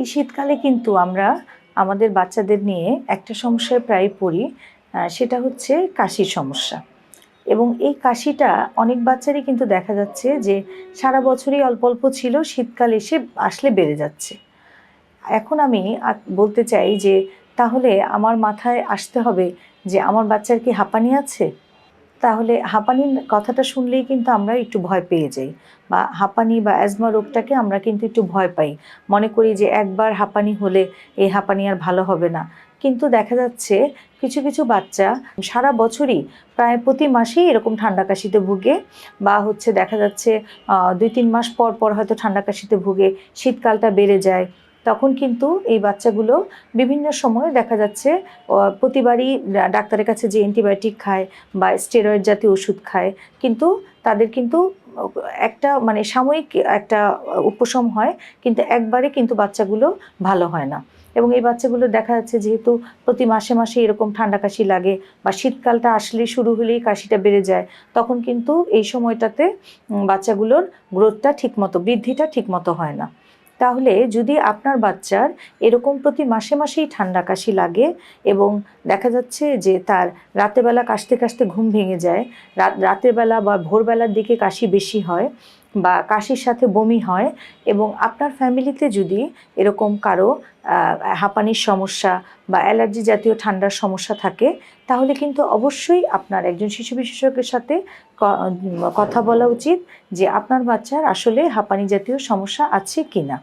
এই শীতকালে কিন্তু আমরা আমাদের বাচ্চাদের নিয়ে একটা সমস্যায় প্রায় পড়ি, সেটা হচ্ছে কাশির সমস্যা। এবং এই কাশিটা অনেক বাচ্চারই কিন্তু দেখা যাচ্ছে যে সারা বছরই অল্প অল্প ছিল, শীতকাল এসে আসলে বেড়ে যাচ্ছে। এখন আমি বলতে চাই যে তাহলে আমার মাথায় আসতে হবে যে আমার বাচ্চার কি হাঁপানি আছে? তাহলে হাঁপানির কথাটা শুনলেই কিন্তু আমরা একটু ভয় পেয়ে যাই, বা হাঁপানি বা অ্যাজমা রোগটাকে আমরা কিন্তু একটু ভয় পাই। মনে করি যে একবার হাঁপানি হলে এই হাঁপানি আর ভালো হবে না। কিন্তু দেখা যাচ্ছে কিছু কিছু বাচ্চা সারা বছরই প্রায় প্রতি মাসেই এরকম ঠান্ডা কাশিতে ভুগে, বা হচ্ছে দেখা যাচ্ছে 2-3 মাস পর পর হয়তো ঠান্ডা কাশিতে ভুগে, শীতকালটা বেড়ে যায়। তখন কিন্তু এই বাচ্চাগুলো বিভিন্ন সময় দেখা যাচ্ছে প্রতিবারই ডাক্তারের কাছে যে অ্যান্টিবায়োটিক খায় বা স্টেরয়েড জাতীয় ওষুধ খায়, কিন্তু তাদের কিন্তু একটা মানে সাময়িক একটা উপশম হয়, কিন্তু একবারে কিন্তু বাচ্চাগুলো ভালো হয় না। এবং এই বাচ্চাগুলো দেখা যাচ্ছে যেহেতু প্রতি মাসে মাসে এরকম ঠান্ডা কাশি লাগে, বা শীতকালটা আসলে শুরু হলেই কাশিটা বেড়ে যায়, তখন কিন্তু এই সময়টাতে বাচ্চাগুলোর গ্রোথটা ঠিকমতো, বৃদ্ধিটা ঠিকমতো হয় না। তাহলে যদি আপনার বাচ্চার এরকম প্রতি মাসে মাসেই ঠান্ডা কাশি লাগে এবং দেখা যাচ্ছে যে তার রাতেরবেলা কাশতে কাশতে ঘুম ভেঙে যায়, রাতের বেলা বা ভোরবেলার দিকে কাশি বেশি হয়, বা কাশির সাথে বমি হয়, এবং আপনার ফ্যামিলিতে যদি এরকম কারো হাঁপানির সমস্যা বা অ্যালার্জি জাতীয় ঠান্ডার সমস্যা থাকে, তাহলে কিন্তু অবশ্যই আপনার একজন শিশু বিশেষজ্ঞের সাথে কথা বলা উচিত যে আপনার বাচ্চার আসলে হাঁপানি জাতীয় সমস্যা আছে কিনা।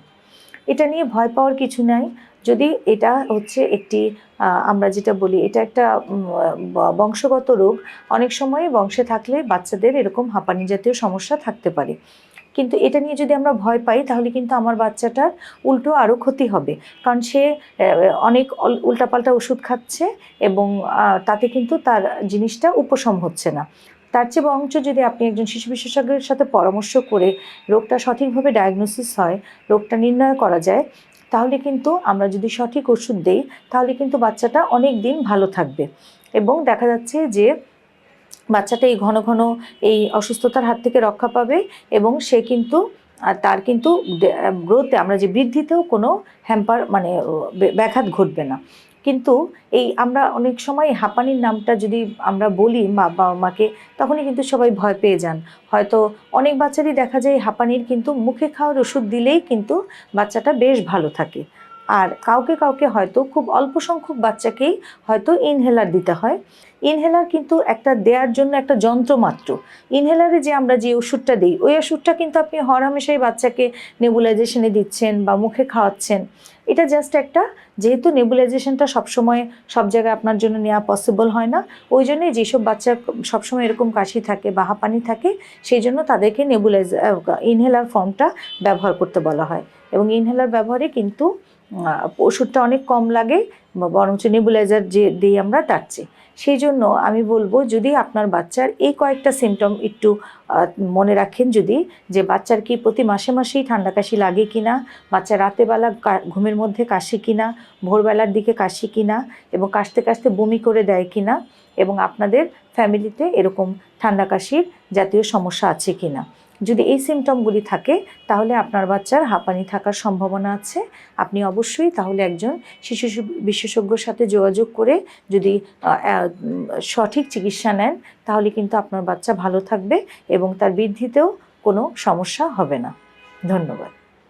এটা নিয়ে ভয় পাওয়ার কিছু নাই। যদি এটা হচ্ছে একটি আমরা যেটা বলি এটা একটা বংশগত রোগ, অনেক সময় বংশে থাকলে বাচ্চাদের এরকম হাঁপানি জাতীয় সমস্যা থাকতে পারে। কিন্তু এটা নিয়ে যদি আমরা ভয় পাই, তাহলে কিন্তু আমার বাচ্চাটার উল্টো আরও ক্ষতি হবে, কারণ সে অনেক উল্টাপাল্টা ওষুধ খাচ্ছে এবং তাতে কিন্তু তার জিনিসটা উপশম হচ্ছে না। তার চেয়ে বরঞ্চ যদি আপনি একজন শিশু বিশেষজ্ঞের সাথে পরামর্শ করে রোগটা সঠিকভাবে ডায়াগনোসিস হয়, রোগটা নির্ণয় করা যায়, তাহলে কিন্তু আমরা যদি সঠিক ওষুধ দেই, তাহলে কিন্তু বাচ্চাটা অনেক দিন ভালো থাকবে। এবং দেখা যাচ্ছে যে বাচ্চাটা এই ঘন ঘন এই অসুস্থতার হাত থেকে রক্ষা পাবে, এবং সে কিন্তু তার কিন্তু গ্রোথে, আমরা যে বৃদ্ধিতেও কোনো হ্যাম্পার মানে ব্যাঘাত ঘটবে না। কিন্তু এই আমরা অনেক সময় হাঁপানির নামটা যদি আমরা বলি বাবা মাকে, তখনই কিন্তু সবাই ভয় পেয়ে যান। হয়তো অনেক বাচ্চারই দেখা যায় হাঁপানির কিন্তু মুখে খাওয়ার ওষুধ দিলেই কিন্তু বাচ্চাটা বেশ ভালো থাকে। আর কাউকে কাউকে হয়তো খুব অল্প সংখ্যক বাচ্চাকেই হয়তো ইনহেলার দিতে হয়। ইনহেলার কিন্তু একটা দেওয়ার জন্য একটা যন্ত্র মাত্র। ইনহেলারে যে আমরা যে ওষুধটা দিই, ওই ওষুধটা কিন্তু আপনি হরহামেশাই বাচ্চাকে নেবুলাইজেশনে দিচ্ছেন বা মুখে খাওয়াচ্ছেন। এটা জাস্ট একটা, যেহেতু নেবুলাইজেশনটা সবসময় সব জায়গায় আপনার জন্য নেওয়া পসিবল হয় না, ওই জন্যই যেসব বাচ্চা সবসময় এরকম কাশি থাকে বা হাঁপানি থাকে, সেই জন্য তাদেরকে ইনহেলার ফর্মটা ব্যবহার করতে বলা হয়। এবং ইনহেলার ব্যবহারে কিন্তু ওষুধটা অনেক কম লাগে, বরঞ্চ নেবুলাইজার যে দিই আমরা তার চেয়ে। সেই জন্য আমি বলবো, যদি আপনার বাচ্চার এই কয়েকটা সিমটম একটু মনে রাখেন, যদি যে বাচ্চার কি প্রতি মাসে মাসেই ঠান্ডা কাশি লাগে কিনা, বাচ্চা রাতেরবেলা ঘুমের মধ্যে কাশি কিনা, ভোরবেলার দিকে কাশি কিনা, এবং কাশতে কাশতে বমি করে দেয় কিনা, এবং আপনাদের ফ্যামিলিতে এরকম ঠান্ডা কাশির জাতীয় সমস্যা আছে কিনা। যদি এই সিমটমগুলি থাকে, তাহলে আপনার বাচ্চার হাঁপানি থাকার সম্ভাবনা আছে। আপনি অবশ্যই তাহলে একজন শিশু বিশেষজ্ঞর সাথে যোগাযোগ করে যদি সঠিক চিকিৎসা নেন, তাহলে কিন্তু আপনার বাচ্চা ভালো থাকবে এবং তার বৃদ্ধিতেও কোনো সমস্যা হবে না। ধন্যবাদ।